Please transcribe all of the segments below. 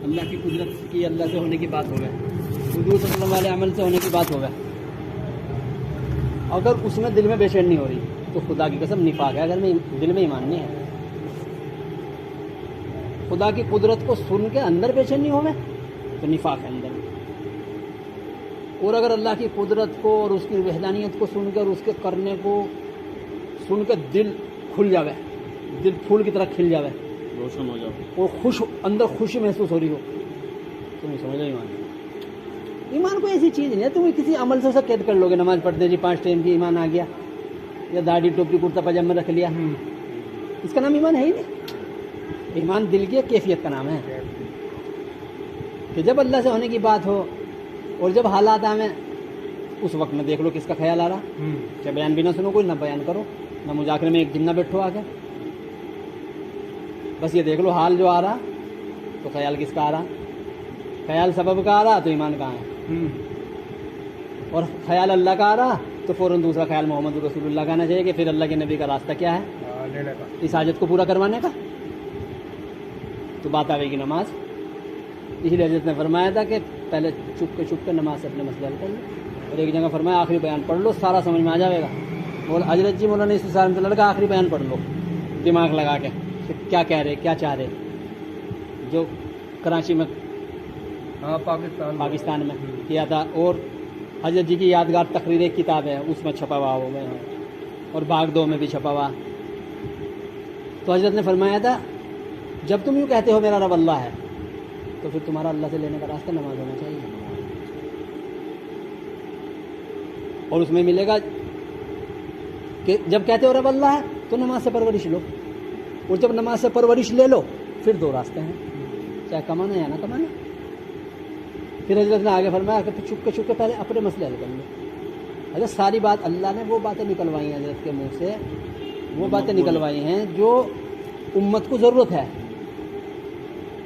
اللہ کی قدرت کی، اللہ سے ہونے کی بات ہو گئے، حضور صلی اللہ علیہ عمل سے ہونے کی بات ہو گئے، اگر اس میں دل میں بے چینی ہو رہی تو خدا کی قسم نفاق ہے، اگر میں دل میں ایمان نہیں ہے۔ خدا کی قدرت کو سن کے اندر بے چینی ہو گئے تو نفاق ہے اندر، اور اگر اللہ کی قدرت کو اور اس کی وحدانیت کو سن کر اس کے کرنے کو سن کے دل کھل جاوے، دل پھول کی طرح کھل جاوے، روشن ہو جاؤ اور اندر خوشی محسوس ہو رہی ہو، تم سمجھ لو ایمان۔ ایمان کوئی ایسی چیز نہیں ہے تم کسی عمل سے اسے قید کر لو گے، نماز پڑھتے جی 5 ٹائم کی ایمان آ گیا، یا داڑھی ٹوپی کرتا پاجامہ رکھ لیا، اس کا نام ایمان ہے ہی نہیں۔ ایمان دل کی ایک کیفیت کا نام ہے کہ جب اللہ سے ہونے کی بات ہو اور جب حالات آئیں اس وقت میں دیکھ لو کس کا خیال آ رہا، چاہے بیان بھی نہ سنو کوئی، نہ بیان کرو، نہ مذاکرے میں ایک دن نہ بیٹھو آ کے، بس یہ دیکھ لو حال جو آ رہا تو خیال کس کا آ رہا، خیال سبب کا آ رہا تو ایمان کہاں ہے، اور خیال اللہ کا آ رہا تو فوراً دوسرا خیال محمد رسول اللہ کا آنا چاہیے کہ پھر اللہ کے نبی کا راستہ کیا ہے اس حاجت کو پورا کروانے کا، تو بات آئے گی نماز۔ اسی لیے حضرت نے فرمایا تھا کہ پہلے چھپ کے نماز سے اپنے مسئلے حل کر لو، اور ایک جگہ فرمایا آخری بیان پڑھ لو سارا سمجھ میں آ جائے گا۔ حضرت جی مولانا اس رحمۃ اللہ کا آخری بیان پڑھ لو دماغ لگا کے کہ کیا کہہ رہے کیا چاہ رہے، جو کراچی میں پاکستان میں کیا تھا، اور حضرت جی کی یادگار تقریر ایک کتاب ہے اس میں چھپا ہوا ہو گئے، اور باغ 2 میں بھی چھپا ہوا۔ تو حضرت نے فرمایا تھا جب تم یوں کہتے ہو میرا رب اللہ ہے تو پھر تمہارا اللہ سے لینے کا راستہ نماز ہونا چاہیے، اور اس میں ملے گا کہ جب کہتے ہو رب اللہ ہے تو نماز سے پرورش لو، اور جب نماز سے پرورش لے لو پھر 2 راستے ہیں، چاہے کمانا یا نہ کمانا۔ پھر حضرت نے آگے فرمایا کہ چھپ کے پہلے اپنے مسئلے حل کر لو۔ حضرت ساری بات اللہ نے وہ باتیں نکلوائی ہیں حضرت کے منہ سے، وہ باتیں نکلوائی ہیں جو امت کو ضرورت ہے۔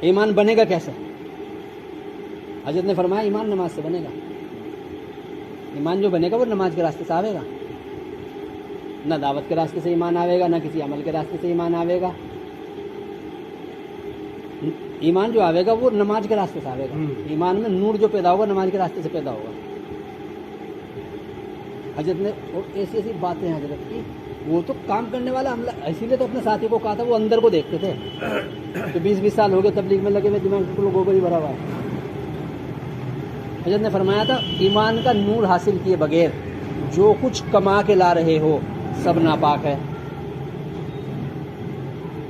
ایمان بنے گا کیسے؟ حضرت نے فرمایا ایمان نماز سے بنے گا، ایمان جو بنے گا وہ نماز کے راستے سے آئے گا، نہ دعوت کے راستے سے ایمان آئے گا، نہ کسی عمل کے راستے سے ایمان آئے گا، ایمان جو آئے گا وہ نماز کے راستے سے آئے گا، ایمان میں نور جو پیدا ہوگا نماز کے راستے سے پیدا ہوگا۔ حضرت نے اور ایسی ایسی باتیں ہیں حضرت کی، وہ تو کام کرنے والا عملہ، اسی لیے تو اپنے ساتھی کو کہا تھا وہ اندر کو دیکھتے تھے، تو 20 سال ہو گئے تبلیغ میں لگے ہوئے، دماغ کو گوبر ہی بھرا ہوا ہے۔ حضرت نے فرمایا تھا ایمان کا نور حاصل کیے بغیر جو کچھ کما کے لا رہے ہو سب ناپاک ہے،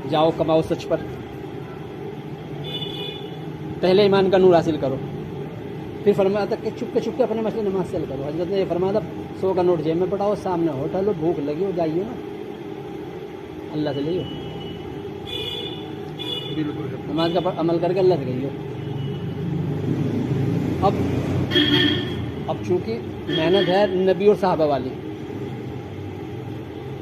جاؤ کماؤ سچ پر، پہلے ایمان کا نور حاصل کرو، پھر فرمایا تھا کہ چھپ کے اپنے مسئلے نماز سے حل کرو۔ حضرت نے یہ فرمایا تھا 100 کا نوٹ جیب میں پڑاؤ، سامنے ہوٹل ہو، بھوک لگی ہو، جائیے نا اللہ سے لئیو، نماز کا عمل کر کے اللہ سے کہیے۔ اب چونکہ محنت ہے نبی اور صحابہ والی،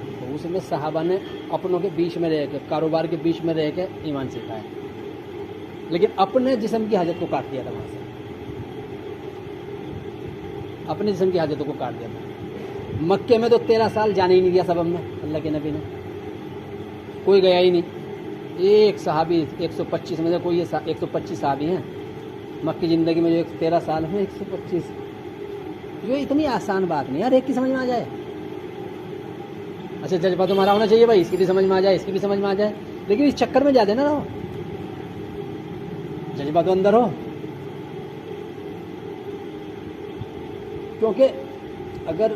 تو اس میں صحابہ نے اپنوں کے بیچ میں رہ کے، کاروبار کے بیچ میں رہ کے ایمان سیکھا ہے، لیکن اپنے جسم کی حاجت کو کاٹ دیا تھا، وہاں سے اپنے جسم کی حاجتوں کو کاٹ دیا تھا۔ مکے میں تو 13 سال جانے ہی نہیں دیا سبب میں اللہ کے نبی نے، کوئی گیا ہی نہیں، ایک صحابی 125 میں سے کوئی 125 صحابی ہیں مکی زندگی میں جو 13 سال میں 125، یہ اتنی آسان بات نہیں یار، ایک کی سمجھ میں آ جائے۔ اچھا جذبہ تمہارا ہونا چاہیے بھائی، اس کی بھی سمجھ میں آ جائے، اس کی بھی سمجھ میں آ جائے، لیکن اس چکر میں جاتے نا رہو، جذبہ تو اندر ہو، کیونکہ اگر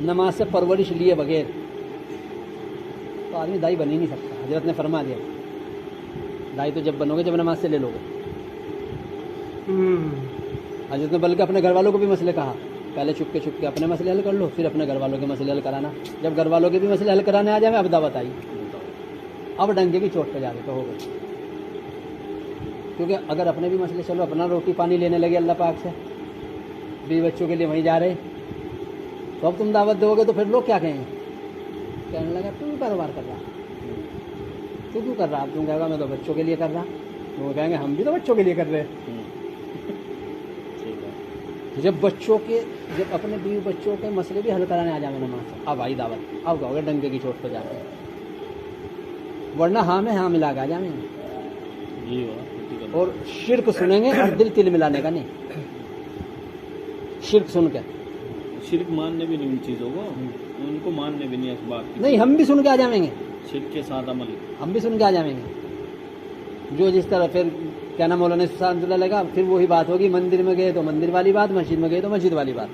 نماز سے پرورش لیے بغیر تو آدمی دائی بن ہی نہیں سکتا۔ حضرت نے فرما دیا دائی تو جب بنو گے جب نماز سے لے لو گے۔ حضرت نے بلکہ اپنے گھر والوں کو بھی مسئلے کہا، پہلے چھپ کے اپنے مسئلے حل کر لو، پھر اپنے گھر والوں کے مسئلے حل کرانا، جب گھر والوں کے بھی مسئلے حل کرانے آ جائیں اب دعوت آئی، اب ڈنگے کی چوٹ پہ جا کے کہو گے، کیونکہ اگر اپنے بھی مسئلے چلو، اپنا روٹی پانی لینے لگے اللہ پاک سے، بیوی بچوں کے لیے وہیں جا رہے، تو اب تم دعوت دو گے تو پھر لوگ کیا کہیں گے، کہنے لگا تو کاروبار کر رہا، تو کیوں کر رہا، اب تم کہے گا میں تو بچوں کے لیے کر رہا، وہ کہیں گے ہم بھی تو بچوں کے لیے کر رہے ہیں۔ جب اپنے بیوی بچوں کے مسئلے بھی حل کرانے آ جائیں نماز سے، اب آئی دعوت، اب کہو گے ڈنگے کی چوٹ پہ جاتے ہیں، ورنہ ہاں میں ہاں ملا کے آ جائیں۔ اور شرک سنیں گے اور دل تل ملانے کا نہیں. شرک سن کے شرک ماننے بھی نہیں ان چیزوں کو، ان کو ماننے بھی نہیں اس بات کی. نہیں، ہم بھی سن کے آ جائیں گے، شرک کے ساتھ عمل. ہم بھی سن کے آ جائیں گے. جو جس طرح پھر کیا نام مولانا رحمۃ اللہ لگا، پھر وہی بات ہوگی. مندر میں گئے تو مندر والی بات، مسجد میں گئے تو مسجد والی بات،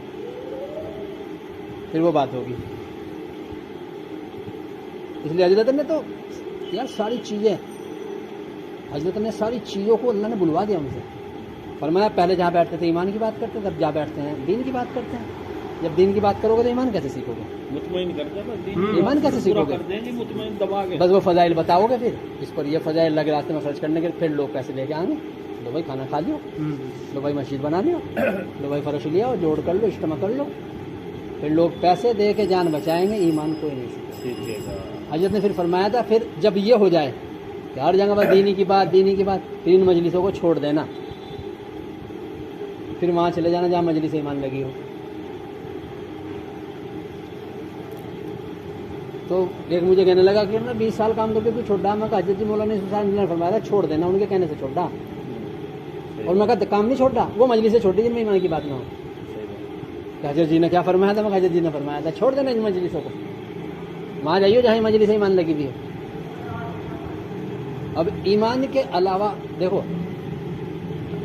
پھر وہ بات ہوگی. اس لیے حضرت نے تو یار ساری چیزیں، حضرت نے ساری چیزوں کو اللہ نے بلوا دیا ان سے. فرمایا پہلے جہاں بیٹھتے تھے ایمان کی بات کرتے، تب جہاں بیٹھتے ہیں دین کی بات کرتے ہیں. جب دین کی بات کرو گے تو ایمان کیسے سیکھو گے؟ مطمئن کرتے ہیں، ایمان کیسے سیکھو گے؟ کرتے ہیں جی مطمئن دبا کے. بس وہ فضائل بتاؤ گے، پھر اس پر یہ فضائل اللہ کے راستے میں خرچ کرنے کے پھر لوگ پیسے لے کے آئیں گے. لو بھائی کھانا کھا لو، لو بھائی مسجد بنا لو، لو بھائی فرش لیا جوڑ کر لو، اجتماع کر لو. پھر لوگ پیسے دے کے جان بچائیں گے، ایمان کوئی نہیں سیکھے. حضرت نے پھر فرمایا تھا پھر جب یہ ہو جائے کہ ہر جگہ بس دینی کی بات، دینی کی بات، پھر ان مجلسوں کو چھوڑ دینا، پھر وہاں چلے جانا جہاں مجلس ایمان لگی ہو. تو ایک مجھے کہنے لگا کہ 20 سال کام کر کے کوئی چھوڑا. میں کہا حضرت جی مولانا نے فرمایا تھا چھوڑ دینا، ان کے کہنے سے چھوڑا. اور میں کہا کام نہیں چھوڑا، وہ مجلس سے چھوڑی جن میں ایمان کی بات نہ ہو. حضرت جی نے کیا فرمایا تھا؟ میں حضرت جی نے فرمایا تھا چھوڑ دینا ان مجلسوں کو، وہاں جائیے جہاں مجلس ایمان لگی ہوئی ہے. اب ایمان کے علاوہ دیکھو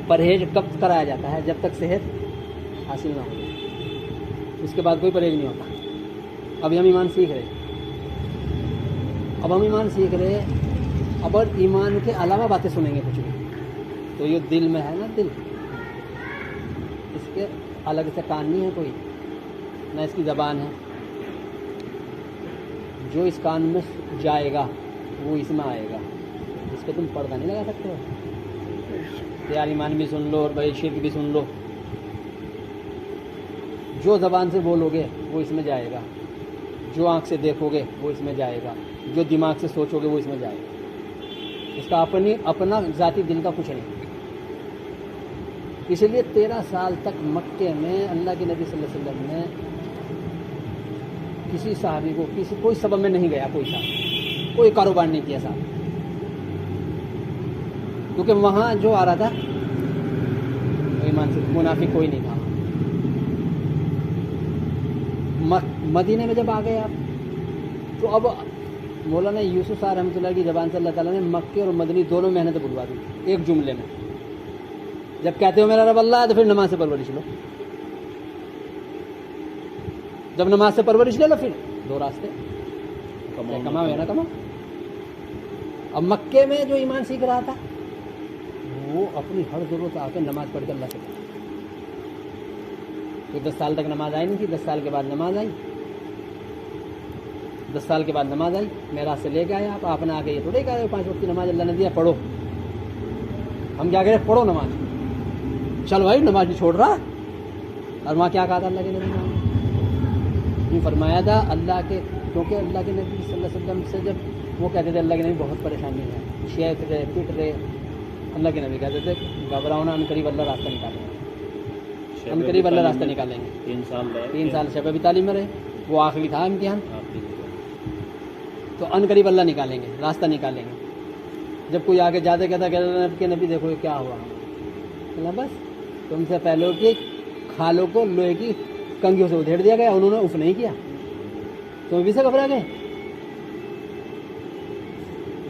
پرہیز کب کرایا جاتا ہے؟ جب تک صحت حاصل نہ ہو، اس کے بعد کوئی پرہیز نہیں ہوتا. ابھی ہم ایمان سیکھ رہے، اب ایمان کے علاوہ باتیں سنیں گے کچھ بھی، تو یہ دل میں ہے نا، دل اس کے الگ سے کان نہیں ہے کوئی، نہ اس کی زبان ہے. جو اس کان میں جائے گا وہ اس میں آئے گا. اس پہ تم پردہ نہیں لگا سکتے ہو. یار ایمان بھی سن لو اور بھائی شرک بھی سن لو. جو زبان سے بولو گے وہ اس میں جائے گا، جو آنکھ سے دیکھو گے وہ اس میں جائے گا، جو دماغ سے سوچو گے وہ اس میں جائے گا. اس کا اپنا ذاتی دل کا کچھ نہیں. اسی لیے 13 سال تک مکے میں اللہ کے نبی صلی اللہ علیہ وسلم نے کسی صحابی کو کوئی سبب میں نہیں گیا، کوئی صاحب کوئی کاروبار نہیں کیا صاحب، کیونکہ وہاں جو آ رہا تھا ایمان سے منافق کوئی نہیں تھا. مدینے میں جب آ گئے آپ تو اب مولانا یوسف صاحب رحمۃ اللہ کی زبان سے اللہ تعالیٰ نے مکے اور مدنی دونوں محنتیں بلوا دی ایک جملے میں. جب کہتے ہو میرا رب اللہ ہے تو پھر نماز سے پرورش لو. جب نماز سے پرورش لے لو پھر دو راستے، کماؤ یا نہ کماؤ. اب مکے میں جو ایمان سیکھ رہا تھا وہ اپنی ہر ضرورت آ کے نماز پڑھ کے اللہ سے پڑھا. تو 10 سال تک نماز آئی نہیں تھی، 10 سال کے بعد نماز آئی. 10 سال کے بعد نماز آئی، میرا سے لے کے آئے آپ نے آ کے یہ تھوڑے کہا 5 وقت کی نماز اللہ نے دیا پڑھو. ہم کیا کریں؟ پڑھو نماز. چلو بھائی نماز بھی چھوڑ رہا. اور وہاں کیا کہا تھا اللہ کے نبی نے؟ یہ فرمایا تھا اللہ کے، کیونکہ اللہ کے نبی صلی اللہ علیہ وسلم سے جب وہ کہتے تھے اللہ کے نبی بہت پریشانی ہے، شیخ رہے پٹ رہے، اللہ کے نبی کہتے تھے گھبراؤ نہ، ان قریب اللہ راستہ نکالیں گے، ان قریب اللہ راستہ نکالیں گے. 3 سال شب ابھی تعلیم میں رہے، وہ آخری تھا امتحان، تو ان قریب اللہ نکالیں گے، راستہ نکالیں گے. جب کوئی آگے جاتے کہتا کہ اللہ کے نبی دیکھو یہ کیا ہوا، بس تم سے پہلے کی کھالوں کو لوہے کی کنگھیوں سے ادھیڑ دیا گیا، انہوں نے اف نہیں کیا، تم بھی سے گھبرا گئے.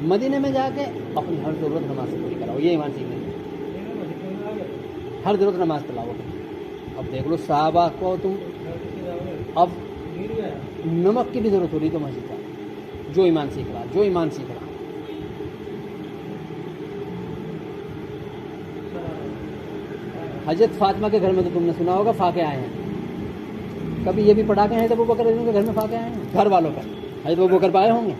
مدینے میں جا کے اپنی ہر ضرورت نماز سے پوری کراؤ، یہ ایمان سیکھنے میں ہر ضرورت نماز پڑھاؤ. اب دیکھ لو صحابہ کو تم، اب نمک کی بھی ضرورت ہو رہی تو مسجد کا، جو ایمان سیکھ رہا. حضرت فاطمہ کے گھر میں تو تم نے سنا ہوگا فاقے آئے ہیں. کبھی یہ بھی پڑھا کے ہیں حضرت ابوبکر کے گھر میں فاقے آئے ہیں، گھر والوں کا. حضرت ابوبکر پہ آئے ہوں گے،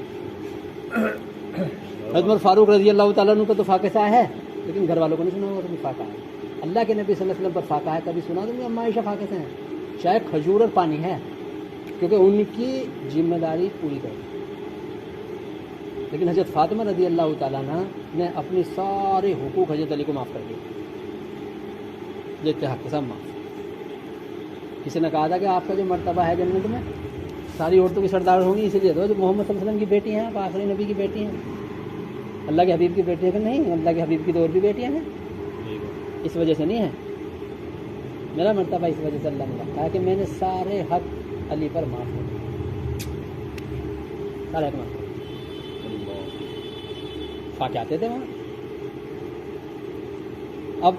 حضرت عمر فاروق رضی اللہ تعالیٰ عنہ کو تو فاقے سے آئے ہیں، لیکن گھر والوں کو نہیں سنا ہوگا کبھی فاقہ ہے. اللہ کے نبی صلی اللہ علیہ وسلم پر فاقہ ہے کبھی سنا تم نے؟ اما عائشہ فاقے سے ہیں، شاید کھجور اور پانی ہے، کیونکہ ان کی ذمہ داری پوری کر. لیکن حضرت فاطمہ رضی اللہ تعالیٰ عنہ نے اپنے سارے حقوق حضرت علی کو معاف کر دیے، حق سب معاف. کسی نے کہا تھا کہ آپ کا جو مرتبہ ہے جنت میں ساری عورتوں کی سردار ہوں گی، اسی لیے جو محمد صلی اللہ علیہ وسلم کی بیٹی ہیں، آپ آخری نبی کی بیٹی ہیں. اللہ کے حبیب کی بیٹی ہے کہ نہیں؟ اللہ کے حبیب کی تو اور بھی بیٹیاں ہیں، اس وجہ سے نہیں ہے. میرا مرتبہ اس وجہ سے اللہ نے رکھا ہے کہ میں نے سارے حق علی پر معاف کر دیا، سارے حق معاف کر دیا. فاقے آتے تھے وہاں. اب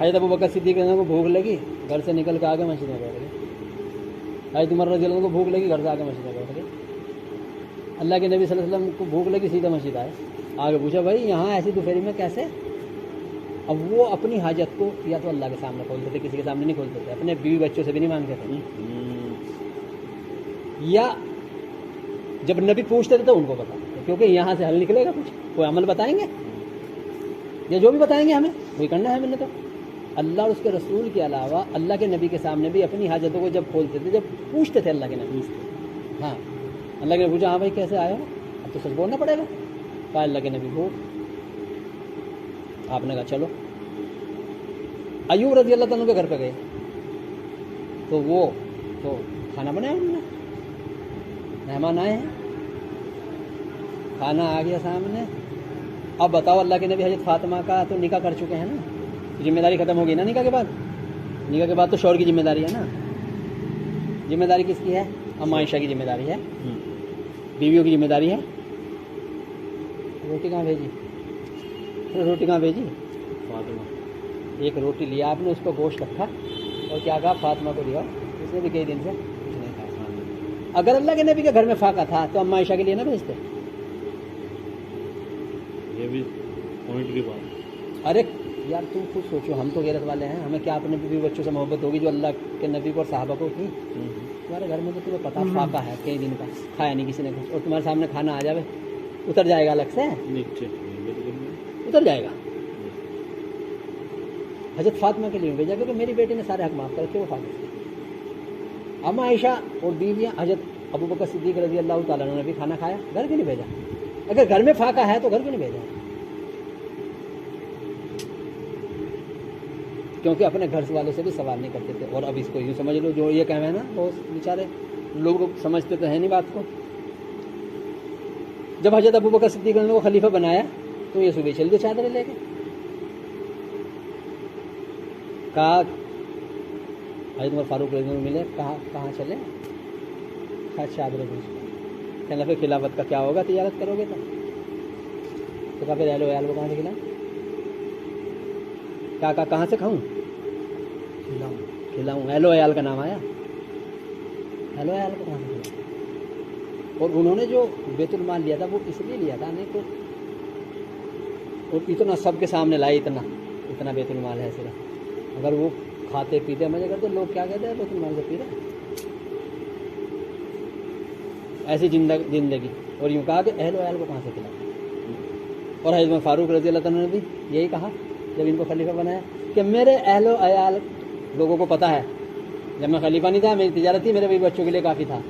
حضرت ابوبکر صدیق رضی اللہ عنہ کو بھوک لگی، گھر سے نکل کے آگے مسجد میں بیٹھ گئے. حضرت عمر رضی اللہ عنہ کو بھوک لگی، گھر سے آگے مسجد میں بیٹھ گئے. اللہ کے نبی صلی اللہ علیہ وسلم کو بھوک لگی، سیدھا مسجد آئے. آگے پوچھا بھائی یہاں ایسی دوپہری میں کیسے؟ اب وہ اپنی حاجت کو یا تو اللہ کے سامنے کھولتے تھے، کسی کے سامنے نہیں کھولتے تھے، اپنے بیوی بچوں سے بھی نہیں مانگتے تھے، یا جب نبی پوچھتے تھے تو ان کو بتاتے تھے، کیونکہ یہاں سے حل نکلے گا کچھ. کوئی عمل بتائیں گے یا جو بھی بتائیں گے ہمیں وہی کرنا ہے. ہم نے تو اللہ اور اس کے رسول کے علاوہ اللہ کے نبی کے سامنے بھی اپنی حاجتوں کو جب کھولتے تھے، جب پوچھتے تھے اللہ کے نبی. ہاں اللہ کے نبی پوچھا ہاں بھائی کیسے آئے ہو، اب تو سچ بولنا پڑے گا. کہا اللہ کے نبی کو. آپ نے کہا چلو. ایوب رضی اللہ تعالیٰ کے گھر پہ گئے تو وہ تو کھانا بنایا انہوں نے، مہمان آئے ہیں، کھانا آ گیا سامنے. اب بتاؤ اللہ کے نبی حضرت فاطمہ کا تو نکاح کر چکے ہیں نا، ذمہ داری ختم ہوگی نا نکاح کے بعد. نکاح کے بعد تو شوہر کی ذمہ داری ہے نا. ذمہ داری کس کی ہے؟ اما عائشہ کی ذمہ داری ہے، بیویوں کی ذمہ داری ہے. روٹی کہاں بھیجی؟ روٹی کہاں بھیجی؟ فاطمہ. ایک روٹی لیا آپ نے، اس کو گوشت رکھا اور کیا کہا فاطمہ کو دیا. اس نے بھی کئی دن سے کچھ نہیں کھایا. اگر اللہ کے نبی کے گھر میں فاقہ تھا تو اما عائشہ کے لیے نہ بھیجتے. یہ بھی پوائنٹ کی بات. ارے یار تم خود سوچو، ہم تو غیرت والے ہیں، ہمیں کیا اپنے بیوی بچوں سے محبت ہوگی جو اللہ کے نبی کو اور صحابہ کو تھی. تمہارے گھر میں تو تمہیں پتا فاقہ ہے، کئی دن کا کھایا نہیں کسی نے کچھ، اور تمہارے سامنے کھانا آ جائے اتر جائے گا الگ سے، اتر جائے گا. حضرت فاطمہ کے لیے بھیجا کیونکہ میری بیٹی نے سارے حق معاف کر کے وہ فاقہ سے. اما عائشہ اور بیویاں حضرت ابوبکر صدیق رضی اللہ تعالیٰ عنہ نے بھی کھانا کھایا، گھر کیوں نہیں بھیجا؟ اگر گھر میں فاقہ ہے تو گھر کیوں نہیں بھیجا؟ کیونکہ اپنے گھر والوں سے بھی سوال نہیں کرتے تھے. اور اب اس کو یوں سمجھ لو، جو یہ کہنا ہے نا وہ بیچارے لوگ سمجھتے تو ہیں نہیں بات کو. جب حضرت ابوبکر صدیق نے کو خلیفہ بنایا تو یہ صبح چل دے چادریں لے کے. کہا حضرت عمر فاروق رضی اللہ عنہ ملے، کہاں چلے؟ چادریں بھیج. کہنا پھر خلافت کا کیا ہوگا، تجارت کرو گے تو کہا پھر اہل و عیال کو کہاں سے کھلاؤں؟ کہاں سے کھاؤں؟ کھلاؤں. اہل و عیال کا نام آیا، اہل و عیال کو کہاں سے کھلاؤں؟ اور انہوں نے جو بیت المال لیا تھا وہ اس لیے لیا تھا نہیں تو، اور اتنا سب کے سامنے لائے، اتنا بیت المال ہے صرف. اگر وہ کھاتے پیتے مزے کرتے لوگ کیا کہتے ہیں بیت المال سے پی رہے. ایسی زندگی. اور یوں کہا کہ اہل و عیال کو کہاں سے کھلاؤں. اور حضرت فاروق رضی اللہ تعالیٰ نے بھی یہی کہا جب ان کو خلیفہ بنایا کہ میرے اہل و عیال، لوگوں کو پتہ ہے جب میں خلیفہ نہیں تھا میری تجارت تھی، میرے بھی بچوں کے لیے کافی تھا،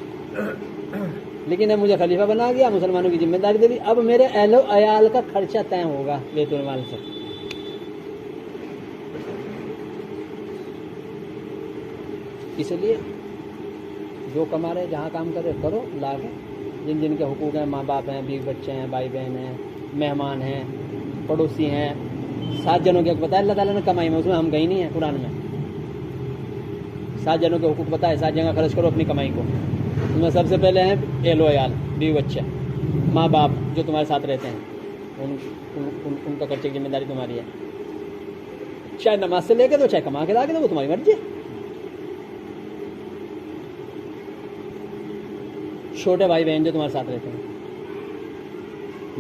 لیکن اب مجھے خلیفہ بنا گیا، مسلمانوں کی ذمہ داری دے دی، اب میرے اہل و عیال کا خرچہ طے ہوگا بیت المال سے. اس لیے جو کما رہے جہاں کام کرے کرو لا کے. جن جن کے حقوق ہیں، ماں باپ ہیں، بیوی بچے ہیں، بھائی بہن ہیں، مہمان ہیں، پڑوسی ہیں، 7 جنوں کے حق بتایا اللہ تعالیٰ نے کمائی میں، اس میں ہم کہیں نہیں ہیں قرآن میں. 7 جنوں کے حقوق بتائے، 7 جگہ خرچ کرو اپنی کمائی کو. اس میں سب سے پہلے ہیں اہل و عیال، بیوی بچے، ماں باپ جو تمہارے ساتھ رہتے ہیں، ان کا خرچے کی ذمہ داری تمہاری ہے. چاہے نماز سے لے کے دو، چاہے کما کے لا کے دو، وہ تمہاری مرضی ہے. چھوٹے بھائی بہن جو تمہارے ساتھ رہتے ہیں،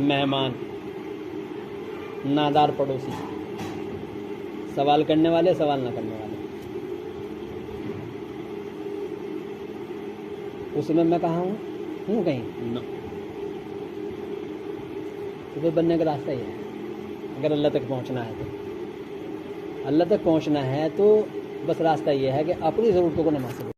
مہمان، نادار پڑوسی، سوال کرنے والے، سوال نہ کرنے والے. اس میں کہاں ہوں کہیں تو پھر بننے کا راستہ ہی ہے. اگر اللہ تک پہنچنا ہے تو، اللہ تک پہنچنا ہے تو بس راستہ یہ ہے کہ اپنی ضرورتوں کو نہ محسوس